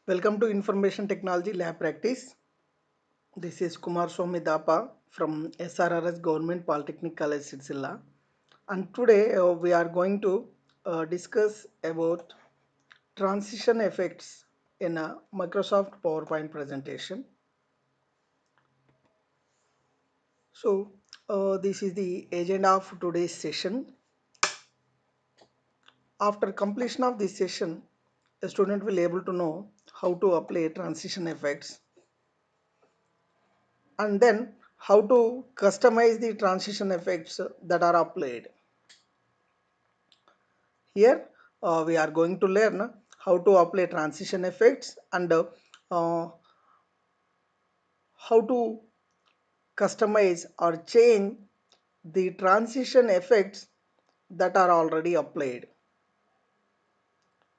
Welcome to Information Technology Lab Practice. This is Kumar Somidapa from SRRS Government Polytechnic College, Sirsilla. And today we are going to discuss about transition effects in a Microsoft PowerPoint presentation. So this is the agenda of today's session. After completion of this session, a student will able to know how to apply transition effects and then how to customize the transition effects that are applied. Here we are going to learn how to apply transition effects and how to customize or change the transition effects that are already applied.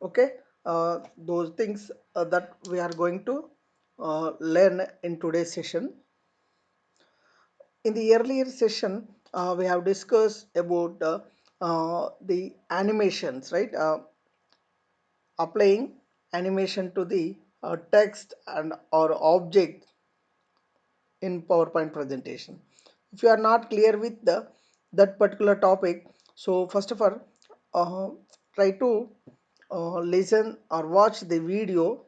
Okay, those things that we are going to learn in today's session. In the earlier session, we have discussed about the animations, right? Applying animation to the text and or object in PowerPoint presentation. If you are not clear with that particular topic, so first of all, uh, try to listen or watch the video.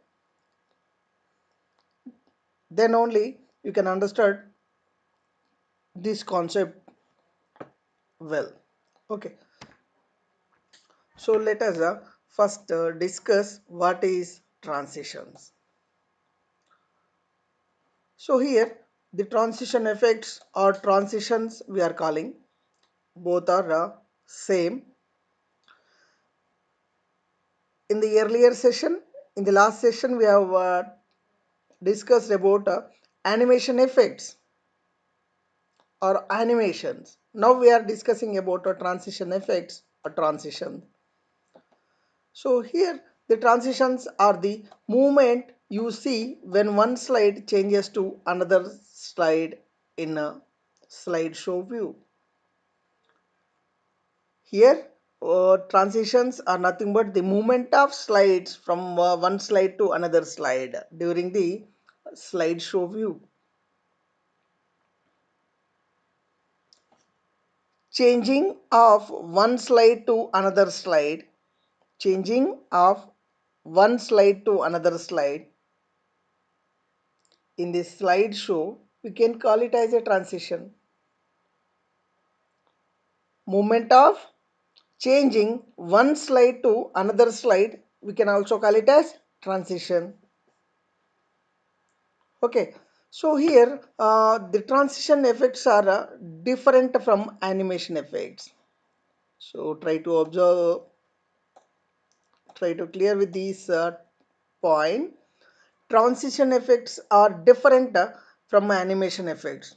Then only you can understand this concept well. Okay, so let us first discuss what is transitions. So here the transition effects or transitions we are calling both are same. In the earlier session, in the last session we have discussed about animation effects or animations. Now we are discussing about transition effects or transition. So here the transitions are the movement you see when one slide changes to another slide in a slideshow view. Here transitions are nothing but the movement of slides from one slide to another slide during the slideshow view. Changing of one slide to another slide, changing of one slide to another slide in this slideshow, we can call it as a transition. Movement of changing one slide to another slide, we can also call it as transition. Okay, so here the transition effects are different from animation effects. So try to observe, try to clear with these point. Transition effects are different from animation effects.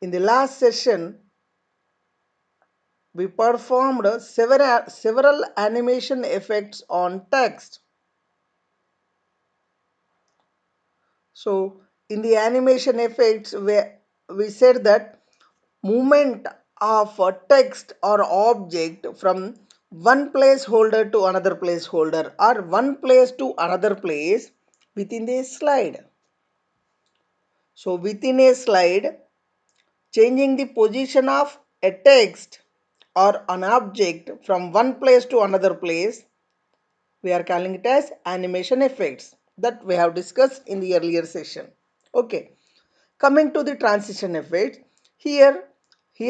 In the last session, we performed several animation effects on text. So in the animation effects, we said that movement of a text or object from one placeholder to another placeholder or one place to another place within the slide. So within a slide, changing the position of a text or an object from one place to another place, we are calling it as animation effects that we have discussed in the earlier session. Okay, coming to the transition effects, here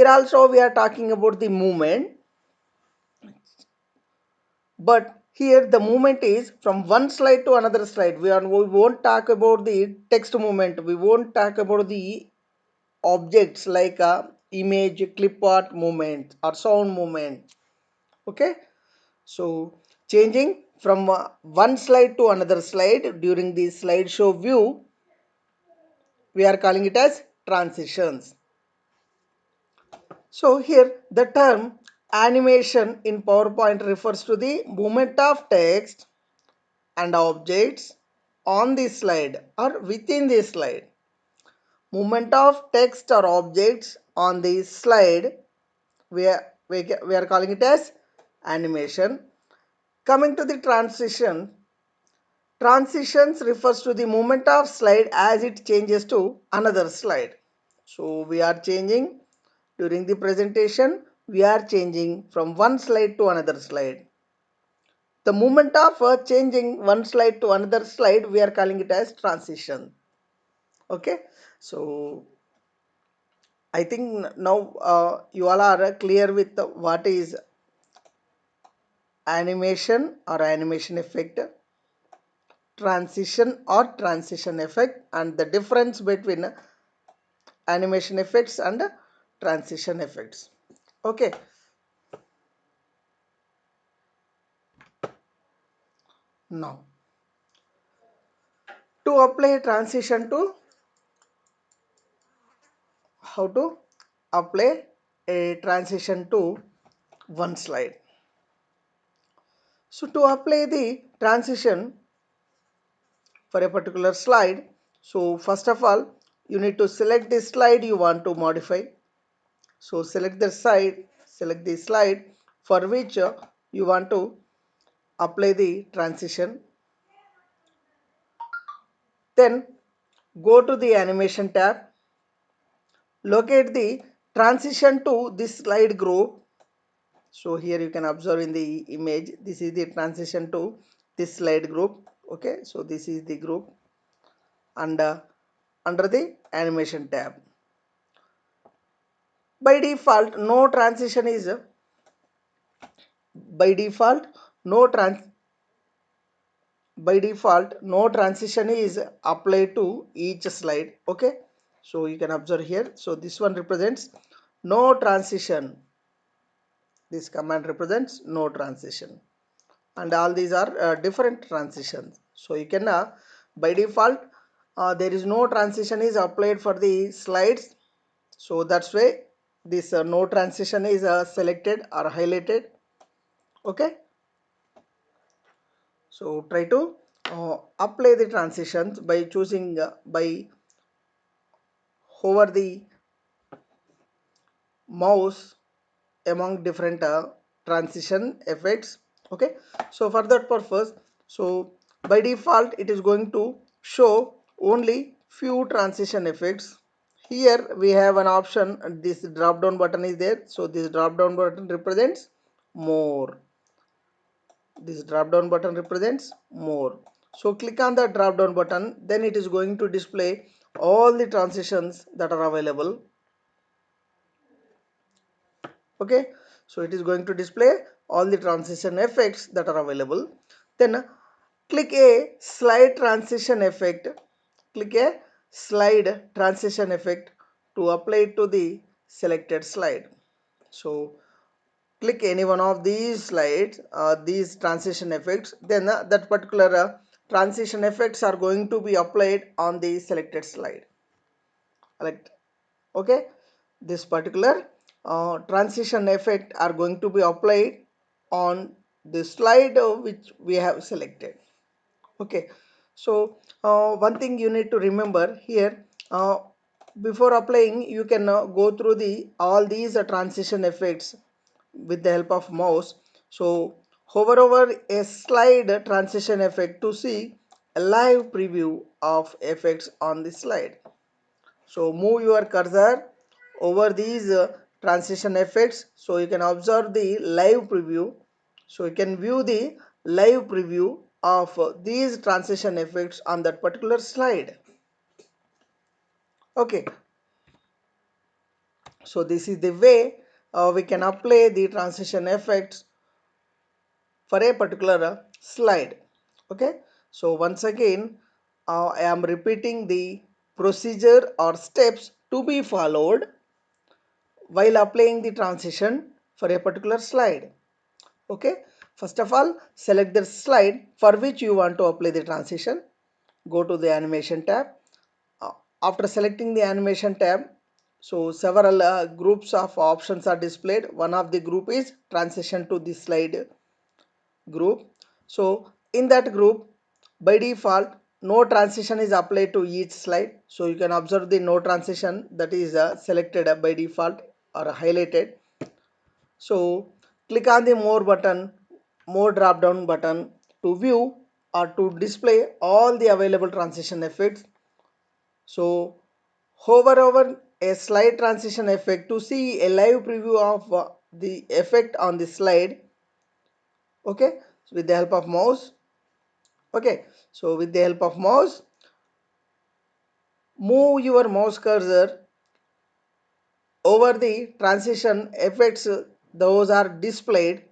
also we are talking about the movement, but here the movement is from one slide to another slide. We won't talk about the text movement, we won't talk about the objects like image, clip art movement or sound movement. Okay, so changing from one slide to another slide during the slideshow view, we are calling it as transitions. So here the term animation in PowerPoint refers to the movement of text and objects on the slide or within the slide. Movement of text or objects on the slide, we are calling it as animation. Coming to the transition, Transitions refers to the movement of slide as it changes to another slide. So we are changing during the presentation, we are changing from one slide to another slide. The movement of changing one slide to another slide, we are calling it as transition. Okay, so I think now you all are clear with what is animation or animation effect, transition or transition effect, and the difference between animation effects and transition effects. Okay, now to apply transition to, how to apply a transition to one slide. So to apply the transition for a particular slide, so first of all you need to select the slide you want to modify. So select the slide for which you want to apply the transition. Then go to the animation tab, locate the transition to this slide group. So here you can observe in the image, this is the transition to this slide group. Okay, so this is the group, and under the animation tab, by default no transition is by default no trans by default no transition is applied to each slide. Okay, so you can observe here, so this one represents no transition, this command represents no transition, and all these are different transitions. So you can by default there is no transition is applied for the slides, so that's why this no transition is selected or highlighted. Okay, so try to apply the transitions by choosing by hover the mouse among different transition effects. Okay, so for that purpose, so by default it is going to show only few transition effects. Here we have an option, this drop down button is there, so this drop down button represents more, this drop down button represents more. So click on the drop down button, then it is going to display all the transitions that are available. Okay, so it is going to display all the transition effects that are available. Then click a slide transition effect, click a slide transition effect to apply it to the selected slide. So click any one of these slides, these transition effects, then that particular transition effects are going to be applied on the selected slide. Select. Okay, this particular transition effect are going to be applied on the slide which we have selected. Okay, so one thing you need to remember here, before applying you can go through the all these transition effects with the help of mouse. So hover over a slide transition effect to see a live preview of effects on the slide. So move your cursor over these transition effects, so you can observe the live preview. So you can view the live preview of these transition effects on that particular slide. Okay, so this is the way we can apply the transition effects for a particular slide. Okay, so once again I am repeating the procedure or steps to be followed while applying the transition for a particular slide. Okay, first of all select the slide for which you want to apply the transition, go to the animation tab. Uh, After selecting the animation tab, so several groups of options are displayed. One of the group is transition to this slide group. So in that group, by default no transition is applied to each slide. So you can observe the no transition that is selected by default or highlighted. So click on the more button, more drop down button to view or to display all the available transition effects. So hover over a slide transition effect to see a live preview of the effect on the slide. Okay, so with the help of mouse. Okay, so with the help of mouse, move your mouse cursor over the transition effects, those are displayed.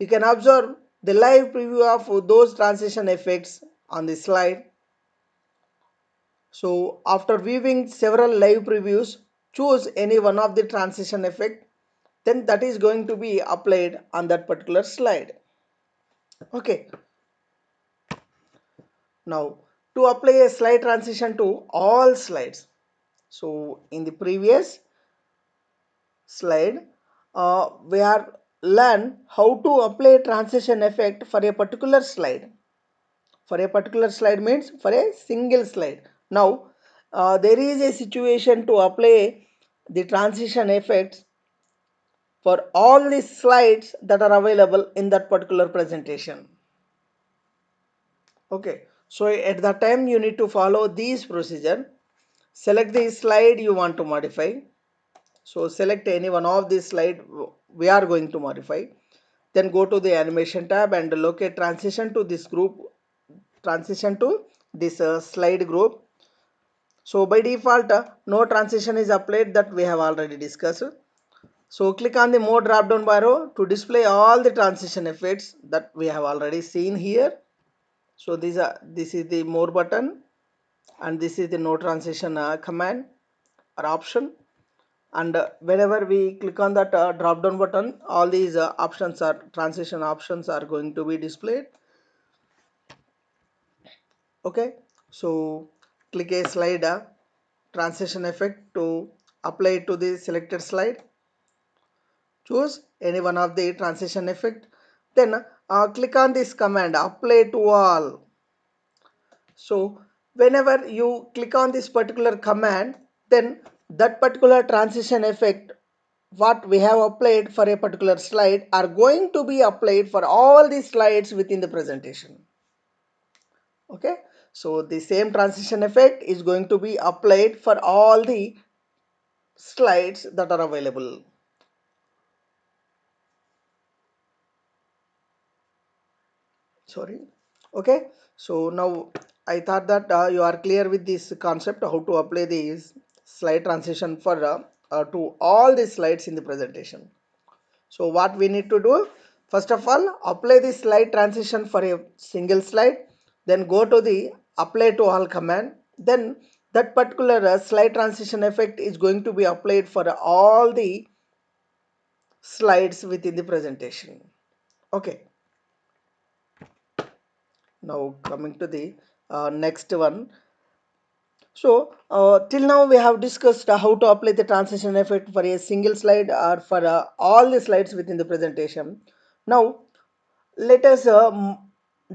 You can observe the live preview of those transition effects on the slide. So after viewing several live previews, choose any one of the transition effect, then that is going to be applied on that particular slide. Okay, now to apply a slide transition to all slides. So in the previous slide, we are learn how to apply transition effect for a particular slide. For a particular slide means for a single slide. Now there is a situation to apply the transition effects for all the slides that are available in that particular presentation. Okay, so at that time you need to follow these procedure. Select the slide you want to modify. So select any one of these slide we are going to modify. Then go to the animation tab and locate transition to this group, transition to this slide group. So by default no transition is applied, that we have already discussed. So click on the more drop down arrow to display all the transition effects that we have already seen here. So this is the more button and this is the no transition command or option. And whenever we click on that drop down button, all these options are transition options are going to be displayed. Okay, so click a slide transition effect to apply it to the selected slide. Choose any one of the transition effect, then click on this command apply to all. So whenever you click on this particular command, then that particular transition effect what we have applied for a particular slide are going to be applied for all the slides within the presentation. Okay, so the same transition effect is going to be applied for all the slides that are available. Sorry. Okay, so now I thought that you are clear with this concept how to apply this slide transition for to all the slides in the presentation. So what we need to do, first of all apply the slide transition for a single slide, then go to the apply to all command, then that particular slide transition effect is going to be applied for all the slides within the presentation. Okay, now coming to the next one. So till now we have discussed how to apply the transition effect for a single slide or for all the slides within the presentation. Now let us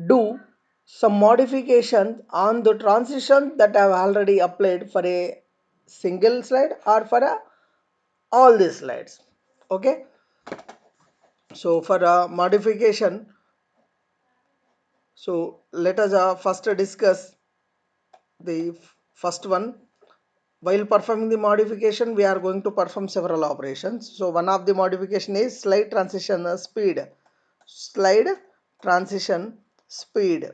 do some modifications on the transition that I have already applied for a single slide or for all the slides. Okay, so for a modification, so let us first discuss the first one. While performing the modification, we are going to perform several operations. So one of the modification is slide transition speed. Slide transition speed.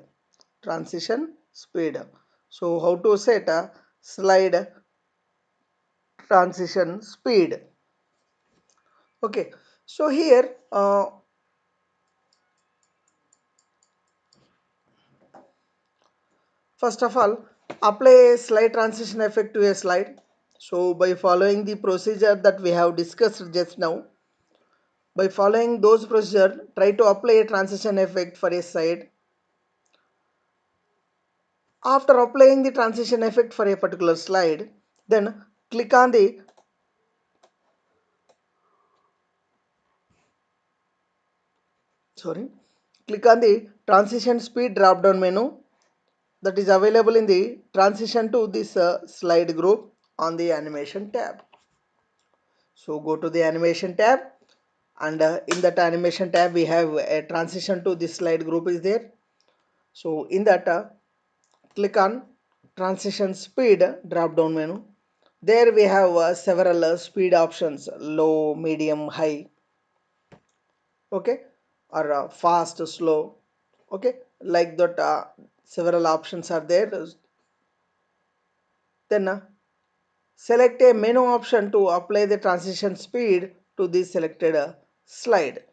Transition speed. So how to set a slide transition speed? Okay. So here, first of all, apply a slide transition effect to a slide. So by following the procedure that we have discussed just now, by following those procedure, try to apply a transition effect for a slide. After applying the transition effect for a particular slide, then click on the click on the transition speed drop down menu that is available in the transition to this slide group on the animation tab. So go to the animation tab and in that animation tab we have a transition to this slide group is there. So in that, click on transition speed drop down menu. There we have several speed options: low, medium, high, okay, or fast, slow, okay, like that. Several options are there. Then select a menu option to apply the transition speed to the selected slide.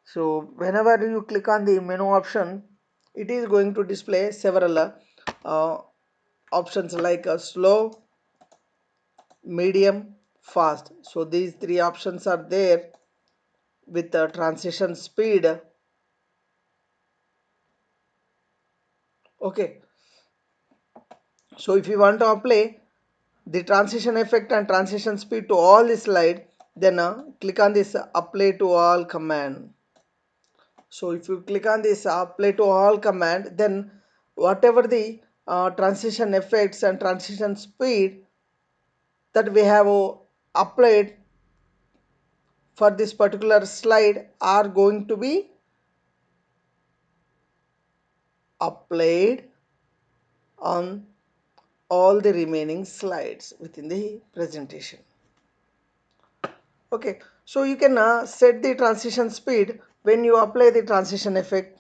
So whenever you click on the menu option, it is going to display several uh, options like slow, medium, fast. So these three options are there with the transition speed. Okay, so if you want to apply the transition effect and transition speed to all the slide, then click on this apply to all command. So if you click on this apply to all command, then whatever the transition effects and transition speed that we have applied for this particular slide are going to be applied on all the remaining slides within the presentation. Okay, so you can set the transition speed when you apply the transition effect.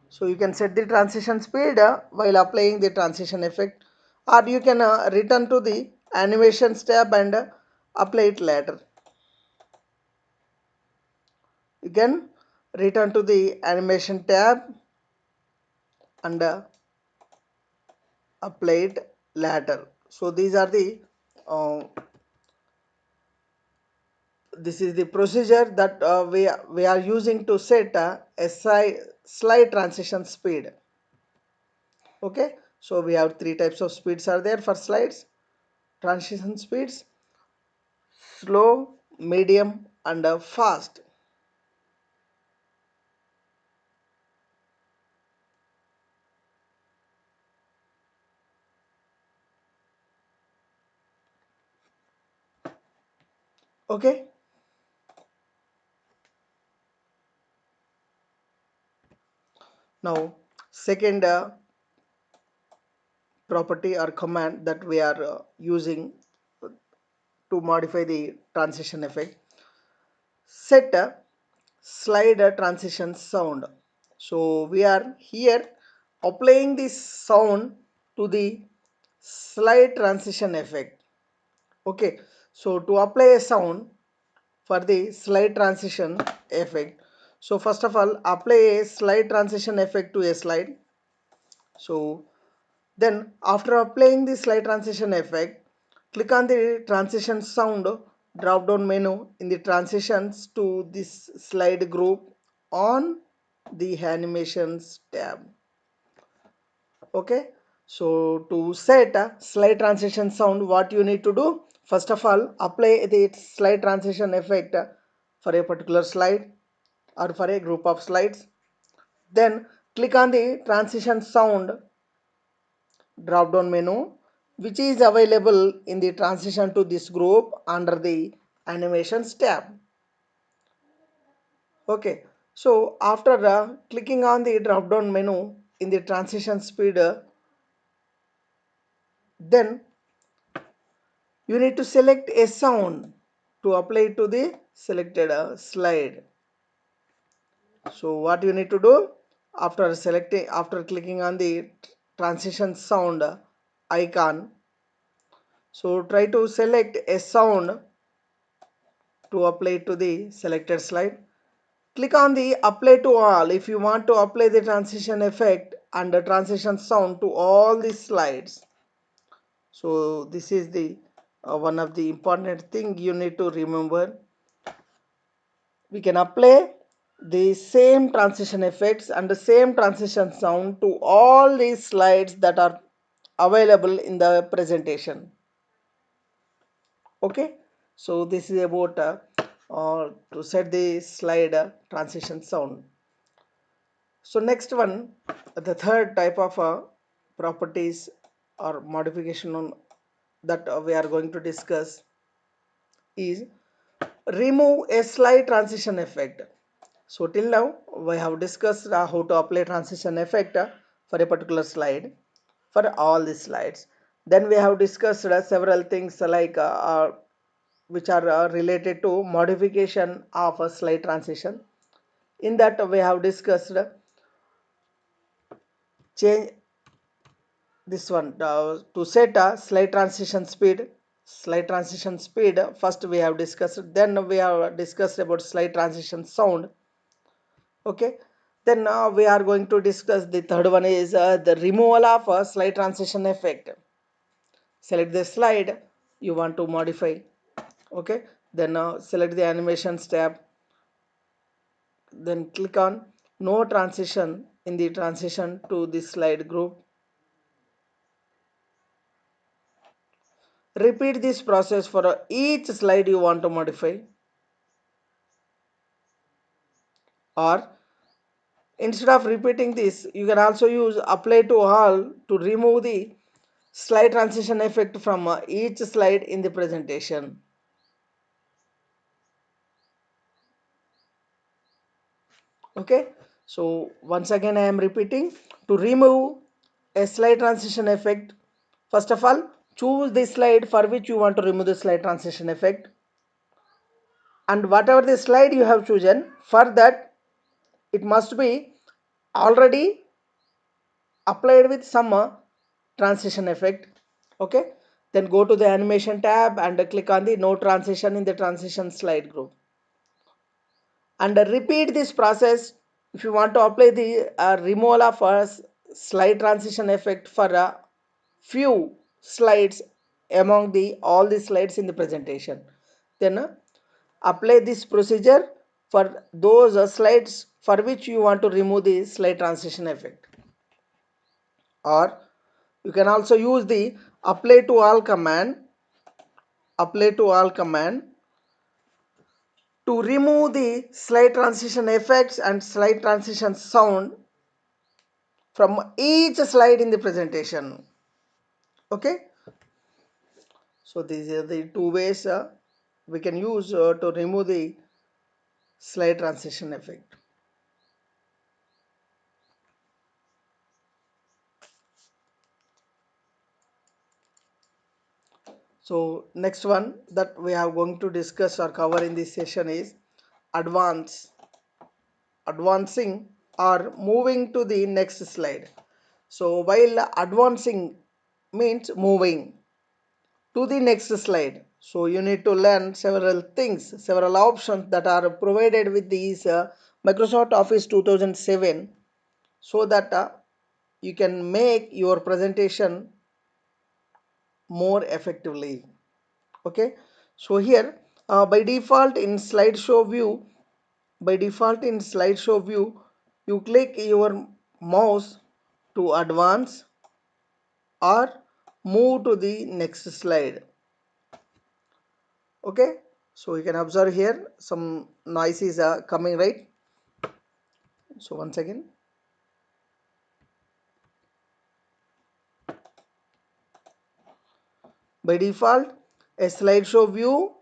So you can set the transition speed while applying the transition effect, or you can return to the animations tab and apply it later. You can return to the animation tab and apply it later. So these are the uh, this is the procedure that we are using to set a slide transition speed. Okay, so we have three types of speeds are there for slides: transition speeds, slow, medium, and fast. Okay, now second property or command that we are using to modify the transition effect: set a slide transition sound. So we are here applying this sound to the slide transition effect. Okay, so to apply a sound for the slide transition effect, so first of all apply a slide transition effect to a slide. So then after applying the slide transition effect, click on the transition sound drop down menu in the transitions to this slide group on the animations tab. Okay, so to set a slide transition sound, what you need to do, first of all apply the slide transition effect for a particular slide or for a group of slides. Then click on the transition sound drop down menu which is available in the transition to this group under the animations tab. Okay, so after clicking on the drop down menu in the transition speed, then you need to select a sound to apply to the selected slide. So what you need to do, after clicking on the transition sound icon, so try to select a sound to apply to the selected slide. Click on the apply to all if you want to apply the transition effect and the transition sound to all the slides. So this is the one of the important thing you need to remember. We can apply the same transition effects and the same transition sound to all these slides that are available in the presentation. Okay, so this is about to set the slide transition sound. So next one, the third type of properties or modification on that we are going to discuss is remove a slide transition effect. So till now we have discussed how to apply transition effect for a particular slide for all the slides. Then we have discussed several things like which are related to modification of a slide transition. In that we have discussed change this one to set a slide transition speed. First we have discussed, then we have discussed about slide transition sound. Okay, then we are going to discuss the third one is the removal of a slide transition effect. Select the slide you want to modify. Okay, then select the animations tab, then click on no transition in the transition to the slide group. Repeat this process for each slide you want to modify, or instead of repeating this you can also use apply to all to remove the slide transition effect from each slide in the presentation. Okay, so once again I am repeating, to remove a slide transition effect, first of all choose the slide for which you want to remove the slide transition effect, and whatever the slide you have chosen, for that it must be already applied with some transition effect. Okay, then go to the animation tab and click on the no transition in the transition slide group, and repeat this process if you want to apply the removal of a slide transition effect for a few slides among the all the slides in the presentation. Then apply this procedure for those slides for which you want to remove the slide transition effect, or you can also use the apply to all command, apply to all command to remove the slide transition effects and slide transition sound from each slide in the presentation. Okay, so these are the two ways we can use to remove the slide transition effect. So next one that we are going to discuss or cover in this session is advancing or moving to the next slide. So while advancing means moving to the next slide, so you need to learn several things, several options that are provided with these Microsoft Office 2007, so that you can make your presentation more effectively. Okay, so here by default in slideshow view you click your mouse to advance or move to the next slide. Okay, so you can observe here some noises are coming, right? So once again, by default a slideshow view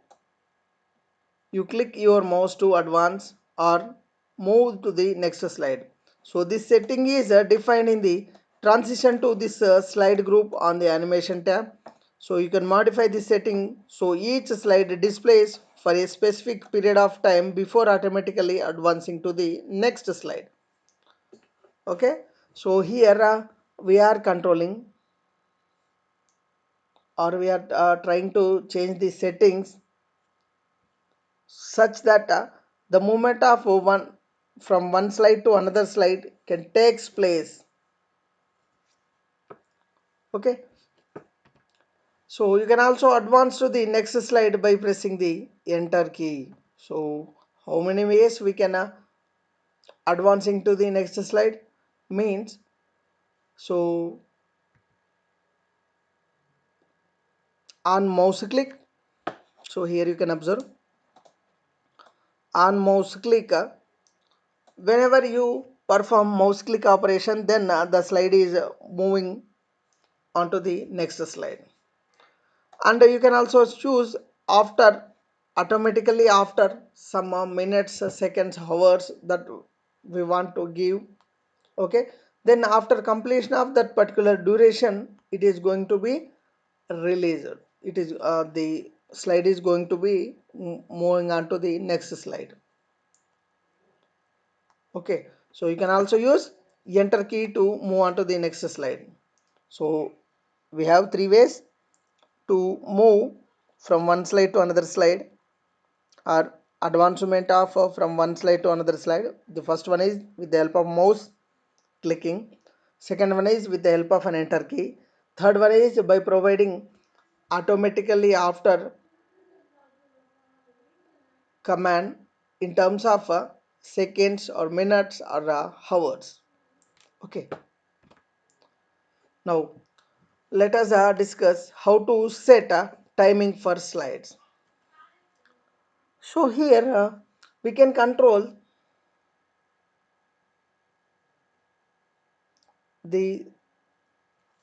you click your mouse to advance or move to the next slide. So this setting is defined in the transition to this slide group on the animation tab. So you can modify this setting so each slide displays for a specific period of time before automatically advancing to the next slide. Okay, so here we are controlling, or we are trying to change the settings such that the movement of one from one slide to another slide can takes place. Okay, so you can also advance to the next slide by pressing the enter key. So how many ways we can advancing to the next slide means, so on mouse click, so here you can observe on mouse click whenever you perform mouse click operation, then the slide is moving onto the next slide. And you can also choose after automatically after some minutes, seconds, hours that we want to give. Okay, then after completion of that particular duration, it is going to be released. It is the slide is going to be moving on to the next slide. Okay, so you can also use enter key to move on to the next slide. So we have three ways to move from one slide to another slide, or advancement of from one slide to another slide. The first one is with the help of mouse clicking. Second one is with the help of an enter key. Third one is by providing automatically after command in terms of seconds or minutes or hours. Okay, now let us discuss how to set a timing for slides. So here we can control the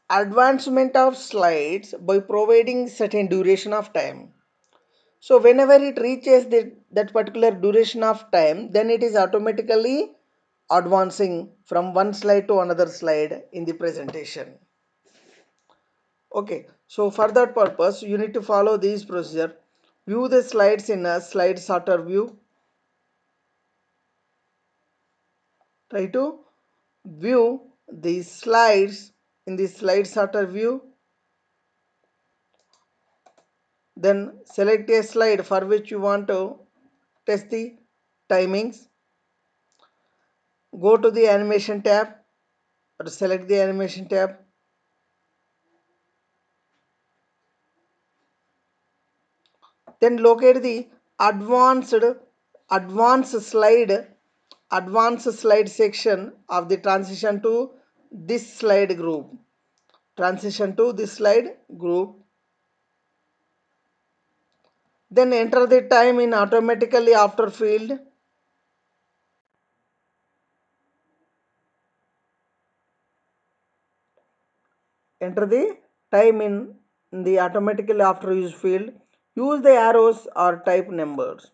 advancement of slides by providing certain duration of time. So whenever it reaches that particular duration of time, then it is automatically advancing from one slide to another slide in the presentation. Okay, so for that purpose, you need to follow these procedure. View the slides in a slide sorter view. Try to view the slides in the slide sorter view. Then select a slide for which you want to test the timings. Go to the animation tab or select the animation tab. Then locate the advanced advanced slide advanced slide section of the transition to this slide group. Transition to this slide group. Then enter the time in automatically after field. Enter the time in the automatically after use field. Use the arrows or type numbers.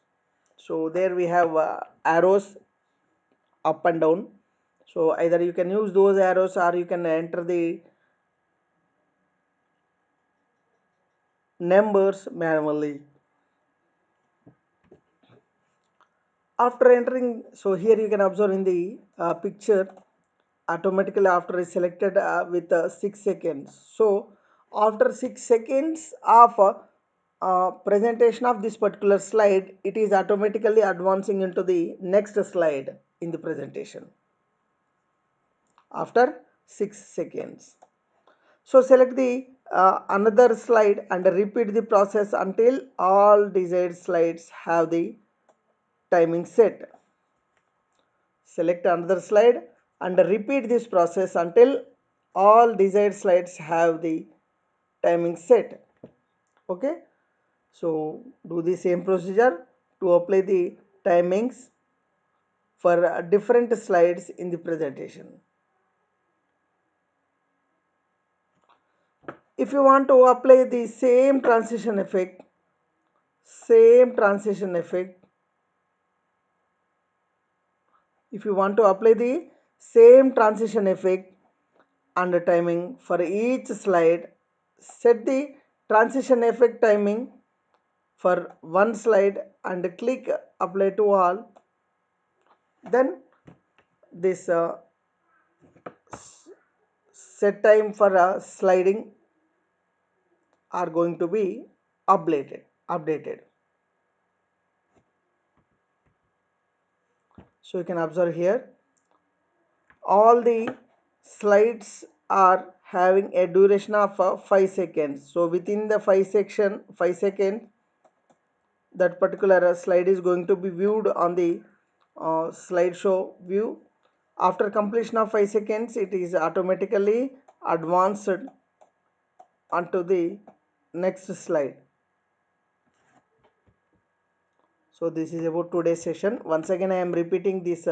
So there we have arrows up and down. So either you can use those arrows or you can enter the numbers manually. After entering, so here you can observe in the picture, automatically after is selected with 6 seconds. So after 6 seconds of presentation of this particular slide, it is automatically advancing into the next slide in the presentation after 6 seconds. So select the another slide and repeat the process until all desired slides have the timing set. Select another slide and repeat this process until all desired slides have the timing set. Okay, so do the same procedure to apply the timings for different slides in the presentation. If you want to apply the same transition effect, if you want to apply the same transition effect and the timing for each slide, set the transition effect timing for one slide and click apply to all. Then this set time for sliding are going to be updated. So you can observe here all the slides are having a duration of 5 seconds. So within the 5 seconds, that particular slide is going to be viewed on the slideshow view. After completion of 5 seconds, it is automatically advanced onto the next slide. So this is about today's session. Once again, I am repeating this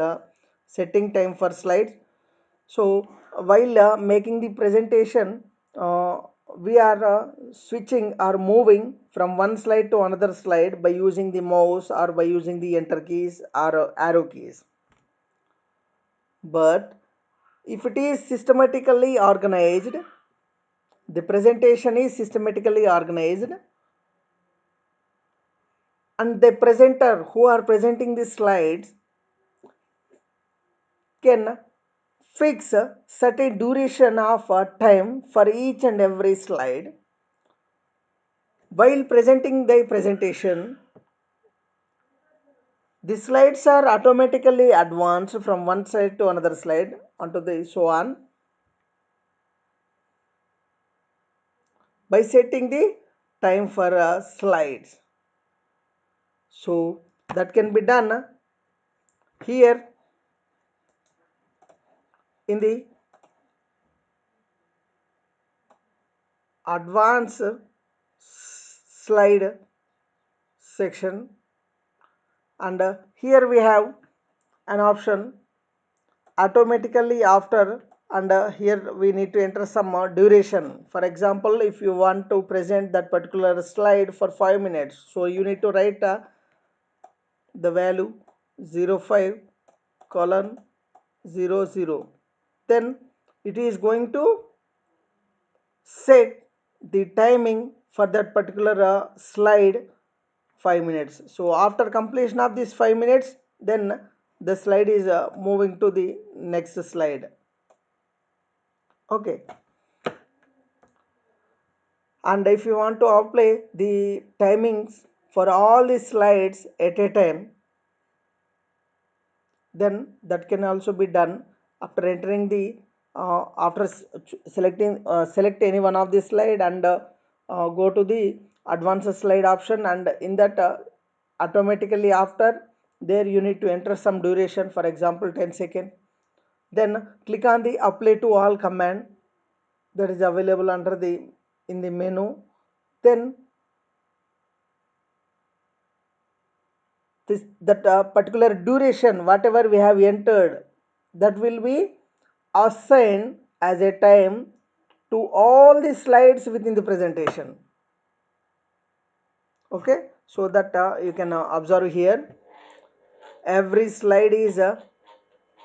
setting time for slides. So while making the presentation, we are switching or moving from one slide to another slide by using the mouse or by using the enter keys or arrow keys. But if it is systematically organized, the presentation is systematically organized, and the presenter who are presenting the slides can fix a certain duration of time for each and every slide. While presenting the presentation, the slides are automatically advanced from one slide to another slide onto the so on by setting the time for slides. So that can be done here in the advanced slide section, and here we have an option automatically after, and here we need to enter some duration. For example, if you want to present that particular slide for 5 minutes, so you need to write the value 05 colon 00, then it is going to set the timing for that particular slide 5 minutes. So after completion of this 5 minutes, then the slide is moving to the next slide. Okay, and if you want to apply the timings for all the slides at a time, then that can also be done after entering the after selecting select any one of the slide, and go to the advanced slide option, and in that automatically after there you need to enter some duration, for example 10 seconds. Then click on the apply to all command that is available under the in the menu. Then this that particular duration whatever we have entered, that will be assigned as a time to all the slides within the presentation. Okay, so that you can observe here every slide is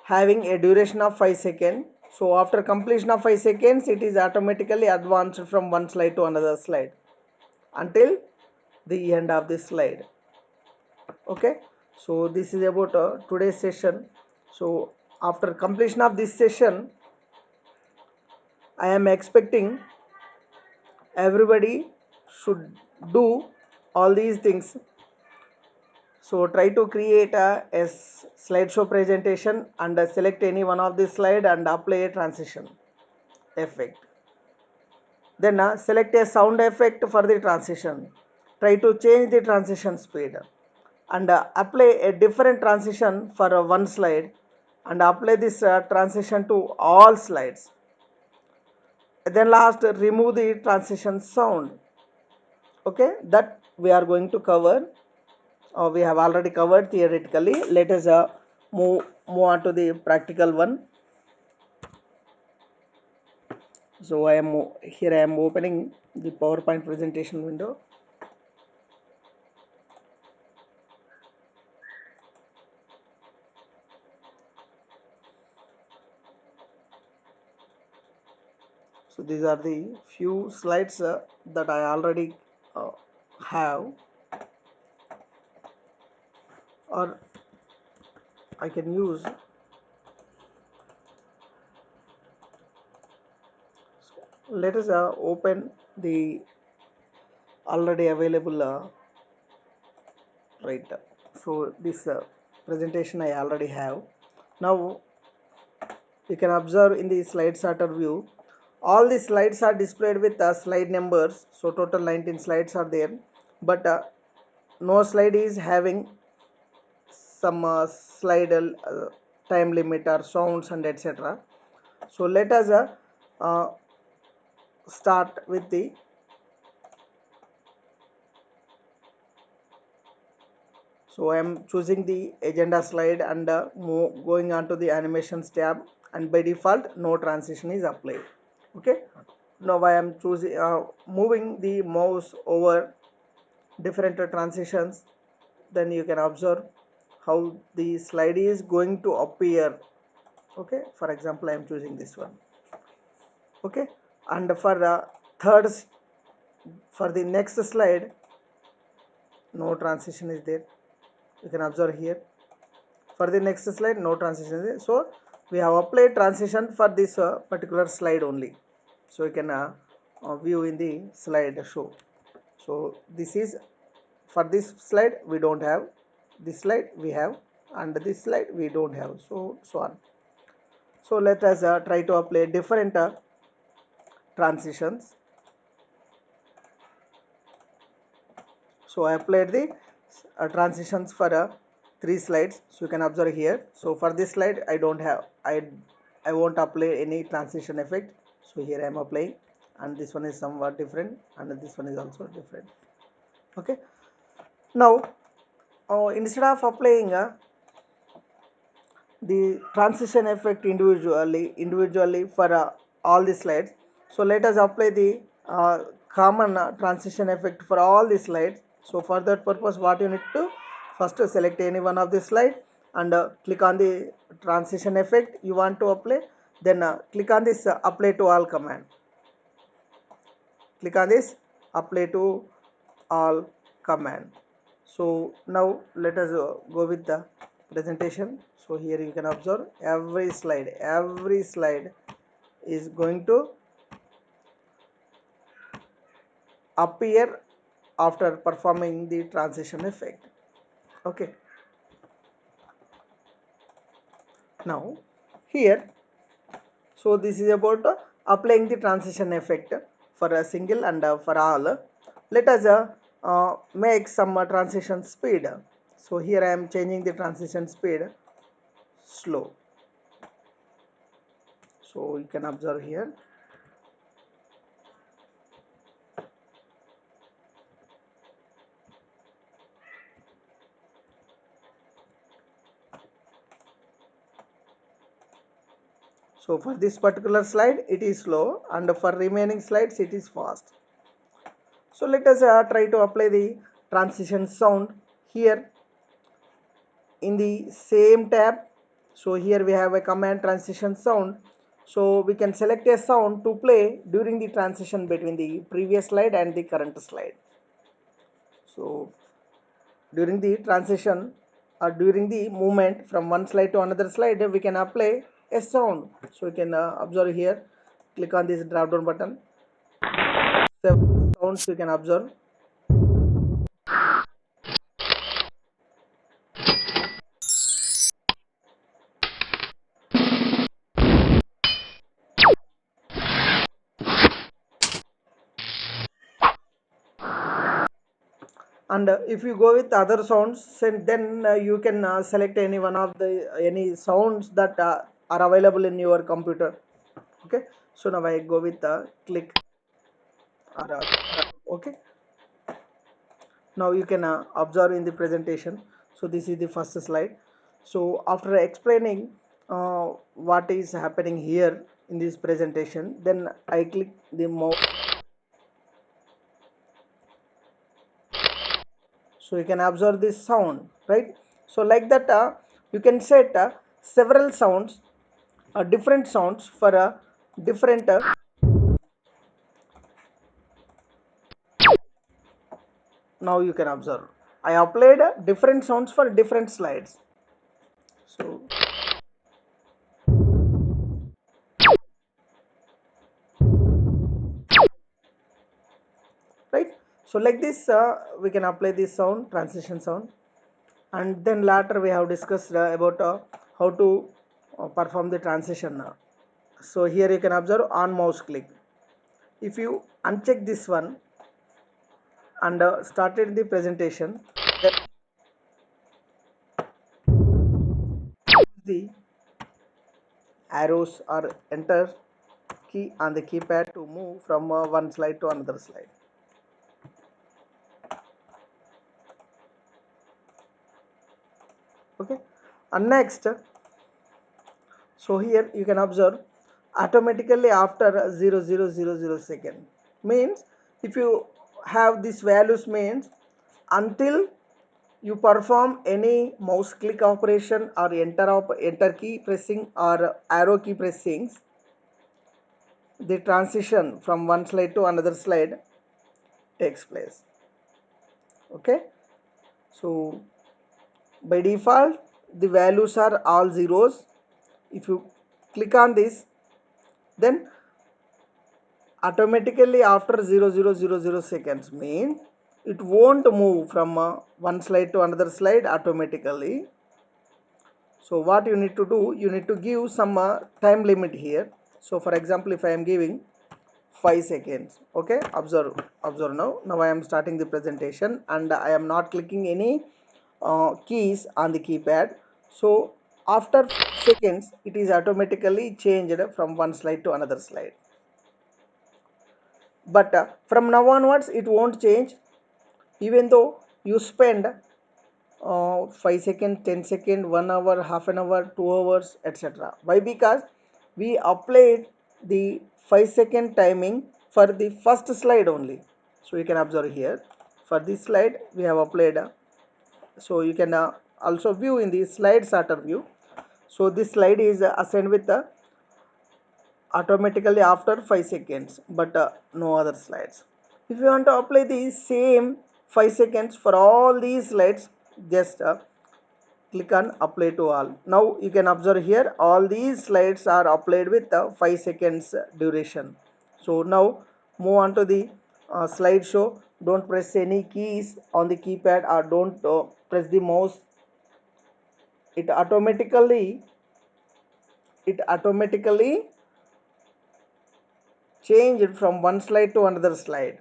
having a duration of 5 seconds. So after completion of 5 seconds, it is automatically advanced from one slide to another slide until the end of the slide. Okay, so this is about today's session. So after completion of this session, I am expecting everybody should do all these things. So try to create a slideshow presentation, and select any one of the slide and apply a transition effect. Then select a sound effect for the transition. Try to change the transition speed, and apply a different transition for one slide, and apply this transition to all slides. Then last, remove the transition sound. Okay, that we are going to cover, we have already covered theoretically. Let us move on to the practical one. So I am here, I am opening the PowerPoint presentation window. So these are the few slides that I already have, or I can use. Let us open the already available right. So this presentation I already have. Now you can observe in the slide sorter view, all the slides are displayed with slide numbers. So total 19 slides are there, but no slide is having some slide time limit or sounds and etc. So let us uh, start with the, so I am choosing the agenda slide, and going on to the animations tab, and by default no transition is applied. Okay, now I am choosing moving the mouse over different transitions, then you can observe how the slide is going to appear. Okay, for example I am choosing this one. Okay, and for the third for the next slide, no transition is there, you can observe here. For the next slide, no transition is there. So we have applied transition for this particular slide only, so you can view in the slide show. So this is for this slide we don't have, this slide we have, and this slide we don't have, so on. So let us try to apply different transitions. So I applied the transitions for 3 slides, so you can observe here. So for this slide I don't have, I won't apply any transition effect, so here I am applying, and this one is somewhat different, and this one is also different. Okay, now instead of applying the transition effect individually for all the slides, so let us apply the common transition effect for all the slides. So for that purpose, what you need to first select any one of the slide and click on the transition effect you want to apply, then click on this apply to all command. Click on this apply to all command. So now let us go with the presentation. So here you can observe every slide is going to appear after performing the transition effect. Okay, now here, so this is about applying the transition effect for a single and for all. Let us make some transition speed. So here I am changing the transition speed slow, so you can observe here. So for this particular slide it is slow, and for remaining slides it is fast. So let us try to apply the transition sound here in the same tab. So here we have a command transition sound, so we can select a sound to play during the transition between the previous slide and the current slide. So during the transition or during the movement from one slide to another slide, we can apply a sound. So you can observe here, click on this drop down button, several sounds you can observe. And if you go with other sounds, then you can select any one of the any sounds that are available in your computer. Okay, so now I go with click okay. Now you can observe in the presentation. So this is the first slide. So after explaining what is happening here in this presentation, then I click the mouse, so you can observe this sound, right? So like that you can set several sounds, different sounds for a different now you can observe I applied different sounds for different slides. So right, so like this we can apply this sound, transition sound. And then later we have discussed about how to perform the transition. So here you can observe on mouse click, if you uncheck this one and started the presentation, then the arrows or enter key on the keypad to move from one slide to another slide. Okay, and next, so here you can observe automatically after 0.0000 means if you have these values means until you perform any mouse click operation or enter key pressing or arrow key pressings, the transition from one slide to another slide takes place. Okay, so by default the values are all zeros. If you click on this, then automatically after 0.0000 means it won't move from one slide to another slide automatically. So what you need to do, you need to give some time limit here. So for example, if I am giving 5 seconds, okay, observe now I am starting the presentation and I am not clicking any keys on the keypad. So after seconds it is automatically changed from one slide to another slide, but from now onwards it won't change even though you spend 5 seconds, 10 seconds, 1 hour, half an hour, 2 hours, etc. Why? Because we applied the 5-second timing for the first slide only. So you can observe here for this slide we have applied. So you can also view in the slide sorter view. So this slide is assigned with automatically after 5 seconds, but no other slides. If you want to apply the same 5 seconds for all these slides, just click on apply to all. Now you can observe here all these slides are applied with 5 seconds duration. So now move on to the slideshow. Don't press any keys on the keypad or don't press the mouse. it automatically it automatically changed from one slide to another slide.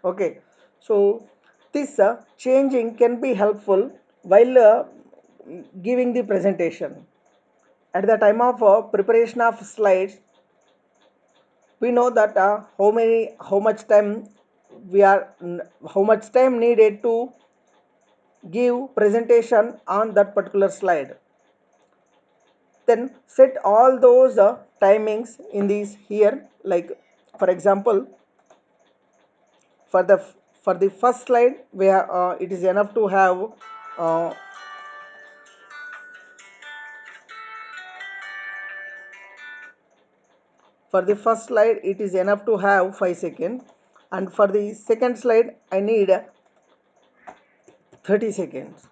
Okay, so this changing can be helpful while giving the presentation. At the time of preparation of slides, we know that how much time we are, how much time needed to give presentation on that particular slide. Then set all those timings in these here. Like for example, for the for the first slide where it is enough to have uh, for the first slide it is enough to have 5 seconds, and for the second slide I need 30 seconds.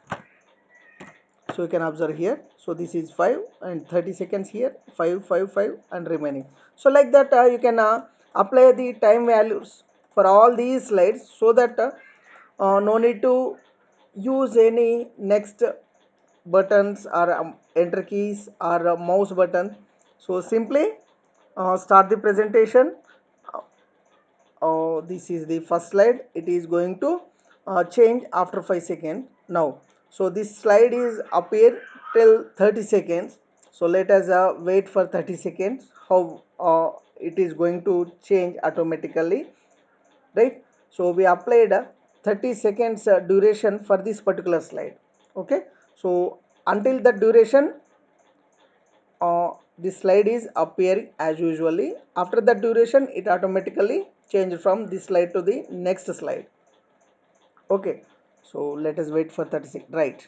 So you can observe here, so this is 5 and 30 seconds here, 5 5 5 and remaining. So like that you can apply the time values for all these slides, so that no need to use any next buttons or enter keys or mouse button. So simply start the presentation. This is the first slide, it is going to change after 5 seconds now. So this slide is appear till 30 seconds. So let us wait for 30 seconds how it is going to change automatically, right? So we applied 30 seconds duration for this particular slide. Okay, so until the duration the slide is appearing as usually. After that duration it automatically changed from this slide to the next slide. Okay, so let us wait for 36, right?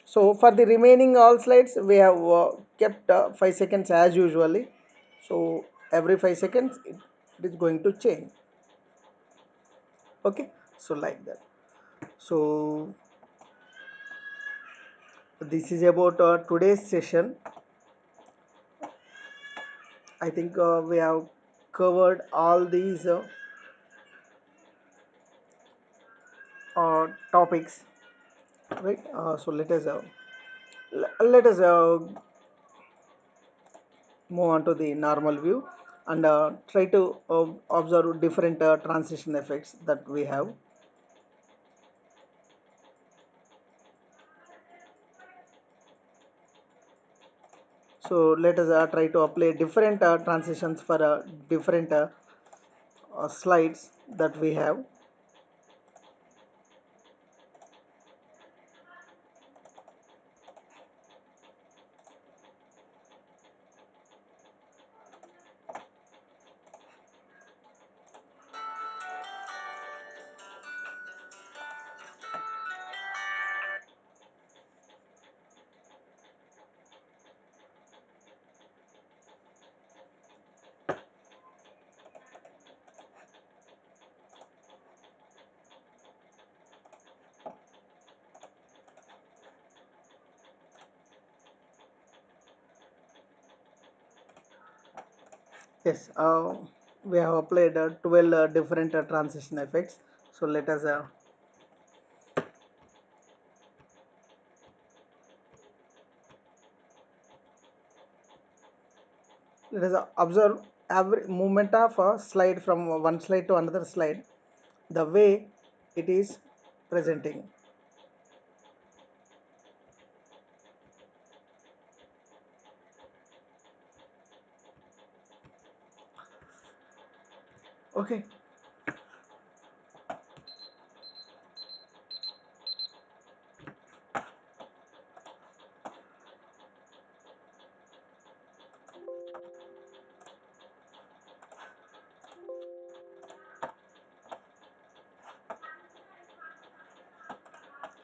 So for the remaining all slides we have kept 5 seconds as usually. So every 5 seconds it is going to change. Okay, so like that. So this is about today's session. I think we have covered all these topics, right? So let us move on to the normal view and try to observe different transition effects that we have. So let us try to apply different transitions for different slides that we have. Yes, we have applied 12 different transition effects. So let us observe every movement of a slide from one slide to another slide, the way it is presenting. Okay.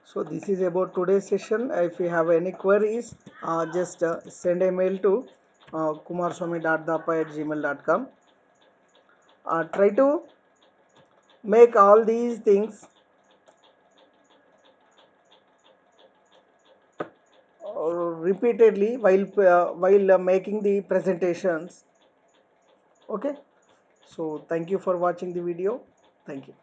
So this is about today's session. If you have any queries, just send a mail to kumarswami.dappa@gmail.com. Try to make all these things repeatedly while making the presentations. Okay. So thank you for watching the video. Thank you.